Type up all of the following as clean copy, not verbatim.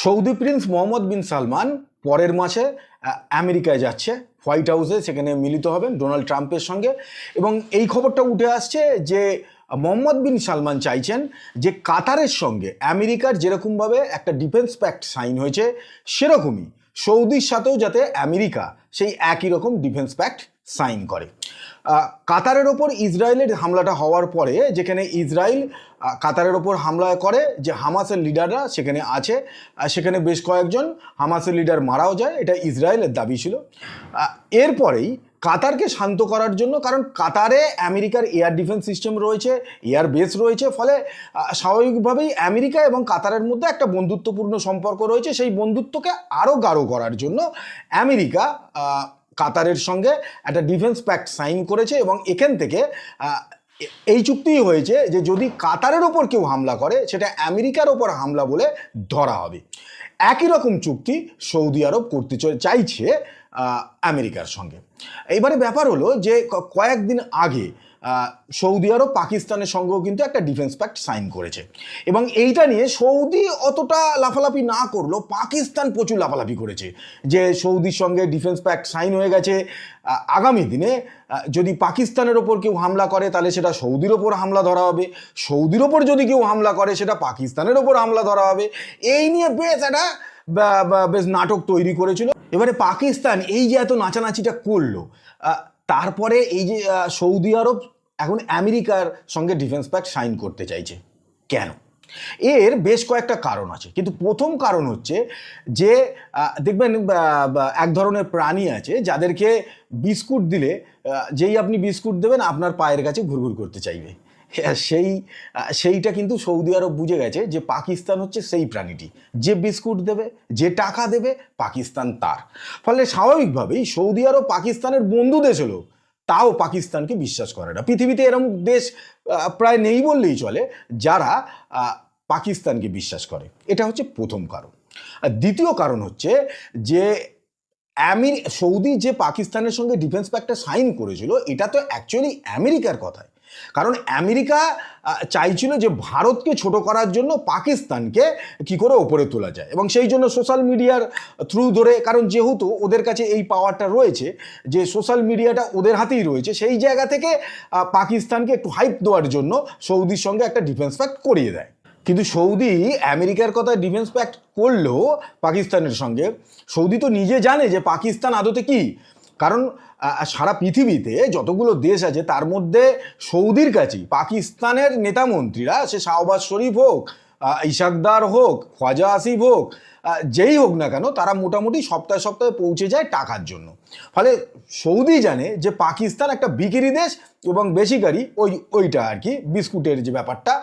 Saudi prince Mohammed বিন সালমান পরের মাসে আমেরিকায় যাচ্ছে, হোয়াইট হাউসে সেখানে মিলিত হবেন ডোনাল্ড ট্রাম্পের সঙ্গে। এবং এই খবরটা উঠে আসছে যে মোহাম্মদ বিন সালমান চাইছেন যে কাতারের সঙ্গে আমেরিকার যেরকমভাবে একটা ডিফেন্স প্যাক্ট সাইন হয়েছে সেরকমই সৌদির সাথেও যাতে আমেরিকা সেই একই রকম ডিফেন্স প্যাক্ট সাইন করে। কাতারের ওপর ইসরায়েলের হামলাটা হওয়ার পরে যেখানে ইসরায়েল কাতারের ওপর হামলা করে, যে হামাসের লিডাররা সেখানে আছে, সেখানে বেশ কয়েকজন হামাসের লিডার মারাও যায়, এটা ইসরায়েলের দাবি ছিল। এরপরেই কাতারকে শান্ত করার জন্য, কারণ কাতারে আমেরিকার এয়ার ডিফেন্স সিস্টেম রয়েছে, এয়ার বেস রয়েছে, ফলে স্বাভাবিকভাবেই আমেরিকা এবং কাতারের মধ্যে একটা বন্ধুত্বপূর্ণ সম্পর্ক রয়েছে। সেই বন্ধুত্বকে আরও গাঢ় করার জন্য আমেরিকা কাতারের সঙ্গে একটা ডিফেন্স প্যাক্ট সাইন করেছে এবং এখান থেকে এই চুক্তিই হয়েছে যে যদি কাতারের ওপর কেউ হামলা করে সেটা আমেরিকার ওপর হামলা বলে ধরা হবে। একই রকম চুক্তি সৌদি আরব করতে চাইছে আমেরিকার সঙ্গে। এইবারে ব্যাপার হলো যে কয়েকদিন আগে সৌদি আরব পাকিস্তানের সঙ্গেও কিন্তু একটা ডিফেন্স প্যাক্ট সাইন করেছে এবং এইটা নিয়ে সৌদি অতটা লাফালাফি না করলেও পাকিস্তান প্রচুর লাফালাফি করেছে যে সৌদির সঙ্গে ডিফেন্স প্যাক্ট সাইন হয়ে গেছে, আগামী দিনে যদি পাকিস্তানের ওপর কেউ হামলা করে তাহলে সেটা সৌদির ওপর হামলা ধরা হবে, সৌদির ওপর যদি কেউ হামলা করে সেটা পাকিস্তানের ওপর হামলা ধরা হবে। এই নিয়ে বেশ একটা বেশ নাটক তৈরি করেছিল। এবারে পাকিস্তান এই যে এত নাচানাচিটা করলো, তারপরে এই যে সৌদি আরব এখন আমেরিকার সঙ্গে ডিফেন্স প্যাক্ট সাইন করতে চাইছে কেন? এর বেশ কয়েকটা কারণ আছে, কিন্তু প্রথম কারণ হচ্ছে যে দেখবেন এক ধরনের প্রাণী আছে যাদেরকে বিস্কুট দিলে যেই আপনি বিস্কুট দেবেন আপনার পায়ের কাছে ঘুরঘুর করতে চাইবে। সেইটা কিন্তু সৌদি আরব বুঝে গেছে যে পাকিস্তান হচ্ছে সেই প্রাণীটি, যে বিস্কুট দেবে, যে টাকা দেবে, পাকিস্তান তার। ফলে স্বাভাবিকভাবেই সৌদি আরব পাকিস্তানের বন্ধু দেশ হলো তাও পাকিস্তানকে বিশ্বাস করে না। পৃথিবীতে এরকম দেশ প্রায় নেই বললেই চলে যারা পাকিস্তানকে বিশ্বাস করে। এটা হচ্ছে প্রথম কারণ। দ্বিতীয় কারণ হচ্ছে যে সৌদি যে পাকিস্তানের সঙ্গে ডিফেন্স প্যাক্টটা সাইন করেছিল এটা তো অ্যাকচুয়ালি আমেরিকার কথায়, কারণ আমেরিকা চাইছিল যে ভারতকে ছোট করার জন্য পাকিস্তানকে কি করে ওপরে তোলা যায় এবং সেই জন্য সোশ্যাল মিডিয়ার থ্রু ধরে, কারণ যেহেতু ওদের কাছে এই পাওয়ারটা রয়েছে যে সোশ্যাল মিডিয়াটা ওদের হাতেই রয়েছে, সেই জায়গা থেকে পাকিস্তানকে একটু হাইপ দেওয়ার জন্য সৌদির সঙ্গে একটা ডিফেন্স প্যাক্ট করিয়ে দেয়। কিন্তু সৌদি আমেরিকার কথা ডিফেন্স প্যাক্ট করলেও পাকিস্তানের সঙ্গে সৌদি তো নিজে জানে যে পাকিস্তান আদতে কি, কারণ সারা পৃথিবীতে যতগুলো দেশ আছে তার মধ্যে সৌদির কাছেই পাকিস্তানের নেতা মন্ত্রীরা, সে শাহবাজ শরীফ হোক, ইশাকদার হোক, খ্বাজা আসিফ হোক, যেই হোক না কেন, তারা মোটামুটি সপ্তাহে সপ্তাহে পৌঁছে যায় টাকার জন্য। ফলে সৌদি জানে যে পাকিস্তান একটা বিক্রি দেশ এবং বেসিক্যালি ওইটা আর কি বিস্কুটের যে ব্যাপারটা।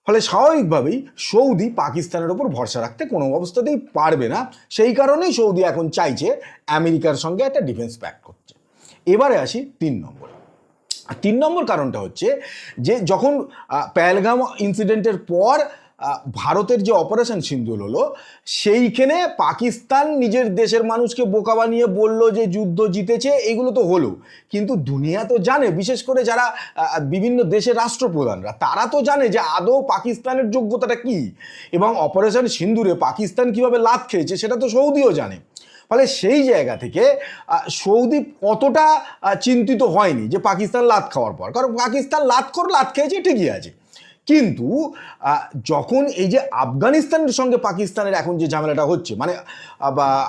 ফলে স্বাভাবিকভাবেই সৌদি পাকিস্তানের ওপর ভরসা রাখতে কোনো অবস্থাতেই পারবে না। সেই কারণেই সৌদি এখন চাইছে আমেরিকার সঙ্গে একটা ডিফেন্স প্যাক্ট করতে। এবারে আসি 3 নম্বরে। 3 নম্বর কারণটা হচ্ছে যে যখন পেহেলগাম ইনসিডেন্টের পর ভারতের যে অপারেশন সিন্দুর হলো, সেইখানে পাকিস্তান নিজের দেশের মানুষকে বোকা বানিয়ে বলল যে যুদ্ধ জিতেছে, এগুলো তো হলো, কিন্তু দুনিয়া তো জানে, বিশেষ করে যারা বিভিন্ন দেশের রাষ্ট্রপ্রধানরা তারা তো জানে যে আদৌ পাকিস্তানের যোগ্যতাটা কি এবং অপারেশন সিন্দুরে পাকিস্তান কিভাবে লাথ খেয়েছে সেটা তো সৌদিও জানে। ফলে সেই জায়গা থেকে সৌদি অতটা চিন্তিত হয়নি যে পাকিস্তান লাথ খাওয়ার পর, কারণ পাকিস্তান লাথ খেয়েছে ঠিকই আছে। কিন্তু যখন এই যে আফগানিস্তানের সঙ্গে পাকিস্তানের এখন যে ঝামেলাটা হচ্ছে, মানে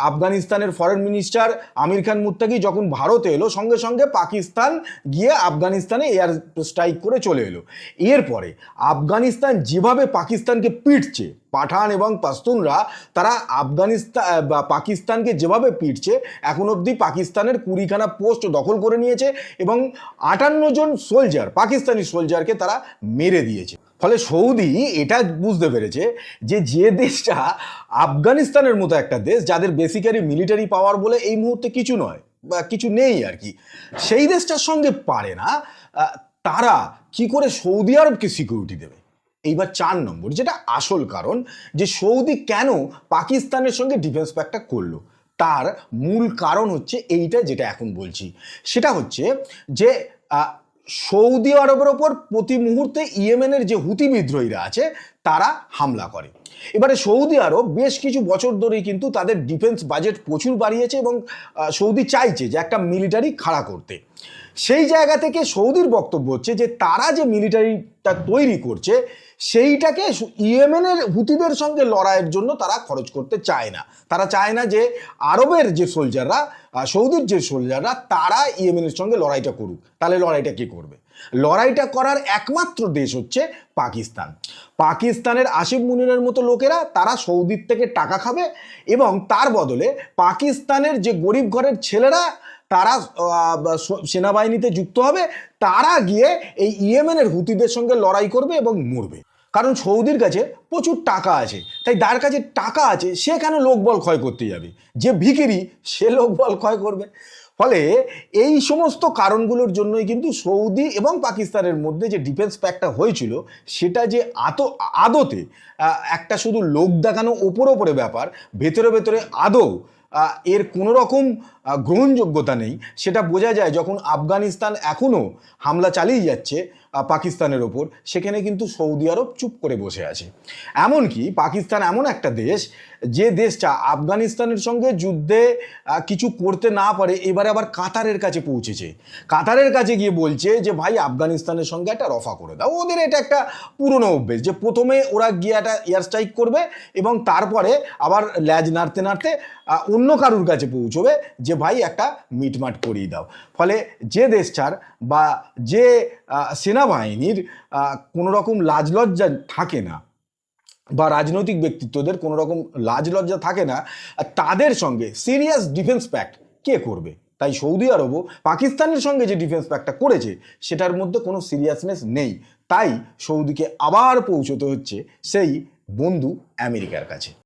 আফগানিস্তানের ফরেন মিনিস্টার আমির খান মুত্তাকি যখন ভারতে এলো, সঙ্গে সঙ্গে পাকিস্তান গিয়ে আফগানিস্তানে এয়ার স্ট্রাইক করে চলে এলো। এরপরে আফগানিস্তান যেভাবে পাকিস্তানকে পিটছে, পাঠান এবং পাশতুনরা তারা পাকিস্তানকে যেভাবে পিটছে, এখন অবধি পাকিস্তানের 20খানা পোস্ট দখল করে নিয়েছে এবং 58 জন সোলজার, পাকিস্তানি সোলজারকে তারা মেরে দিয়েছে। ফলে সৌদি এটা বুঝতে পেরেছে যে দেশটা আফগানিস্তানের মতো একটা দেশ, যাদের বেসিক্যালি মিলিটারি পাওয়ার বলে এই মুহূর্তে কিছু নয় বা কিছু নেই আর কি, সেই দেশটার সঙ্গে পারে না, তারা কি করে সৌদি আরবকে সিকিউরিটি দেবে। এইবার 4 নম্বর, যেটা আসল কারণ যে সৌদি কেন পাকিস্তানের সঙ্গে ডিফেন্স প্যাক্টটা করলো, তার মূল কারণ হচ্ছে এইটা যেটা এখন বলছি। সেটা হচ্ছে যে সৌদি আরবের ওপর প্রতি মুহূর্তে ইয়েমেনের যে হুতি বিদ্রোহীরা আছে তারা হামলা করে। এবারে সৌদি আরব বেশ কিছু বছর ধরেই কিন্তু তাদের ডিফেন্স বাজেট প্রচুর বাড়িয়েছে এবং সৌদি চাইছে যে একটা মিলিটারি খাড়া করতে। সেই জায়গা থেকে সৌদির বক্তব্য হচ্ছে যে তারা যে মিলিটারিটা তৈরি করছে সেইটাকে ইয়েমেনের হুতিদের সঙ্গে লড়াইয়ের জন্য তারা খরচ করতে চায় না। তারা চায় না যে আরবের যে সোলজাররা, সৌদির যে সোলজাররা, তারা ইয়েমেনের সঙ্গে লড়াইটা করুক। তাহলে লড়াইটা কে করবে? লড়াইটা করার একমাত্র দেশ হচ্ছে পাকিস্তান। পাকিস্তানের আসিফ মুনিরের মতো লোকেরা তারা সৌদির থেকে টাকা খাবে এবং তার বদলে পাকিস্তানের যে গরিব ঘরের ছেলেরা তারা সেনাবাহিনীতে যুক্ত হবে, তারা গিয়ে এই ইয়েমেনের হুতিদের সঙ্গে লড়াই করবে এবং মরবে। কারণ সৌদির কাছে প্রচুর টাকা আছে, তাই যার কাছে টাকা আছে সে কেন লোকবল ক্ষয় করতে যাবে? যে ভিখিরি সে লোকবল ক্ষয় করবে। ফলে এই সমস্ত কারণগুলোর জন্যই কিন্তু সৌদি এবং পাকিস্তানের মধ্যে যে ডিফেন্স প্যাক্টটা হয়েছিল সেটা যে আদতে একটা শুধু লোক দেখানো ওপরে ব্যাপার, ভেতরে ভেতরে আদৌ এর কোনো রকম গ্রহণযোগ্যতা নেই, সেটা বোঝা যায় যখন আফগানিস্তান এখনও হামলা চালিয়ে যাচ্ছে পাকিস্তানের ওপর। সেখানে কিন্তু সৌদি আরব চুপ করে বসে আছে। এমনকি পাকিস্তান এমন একটা দেশ যে দেশটা আফগানিস্তানের সঙ্গে যুদ্ধে কিছু করতে না পারে এবারে আবার কাতারের কাছে পৌঁছেছে। কাতারের কাছে গিয়ে বলছে যে ভাই আফগানিস্তানের সঙ্গে একটা রফা করে দাও। ওদের এটা একটা পুরনো অভ্যেস যে প্রথমে ওরা গিয়ে একটা এয়ার স্ট্রাইক করবে এবং তারপরে আবার ল্যাজ নাড়তে নাড়তে অন্য কারুর কাছে পৌঁছবে যে ভাই একটা মিটমাট করিয়ে দাও। ফলে যে দেশটার বা যে সেনাবাহিনীর কোনো রকম লাজ লজ্জা থাকে না বা রাজনৈতিক ব্যক্তিত্বদের কোনো রকম লাজ লজ্জা থাকে না, তাদের সঙ্গে সিরিয়াস ডিফেন্স প্যাক্ট কে করবে? তাই সৌদি আরবও পাকিস্তানের সঙ্গে যে ডিফেন্স প্যাক্টটা করেছে সেটার মধ্যে কোনো সিরিয়াসনেস নেই। তাই সৌদিকে আবার পৌঁছতে হচ্ছে সেই বন্ধু আমেরিকার কাছে।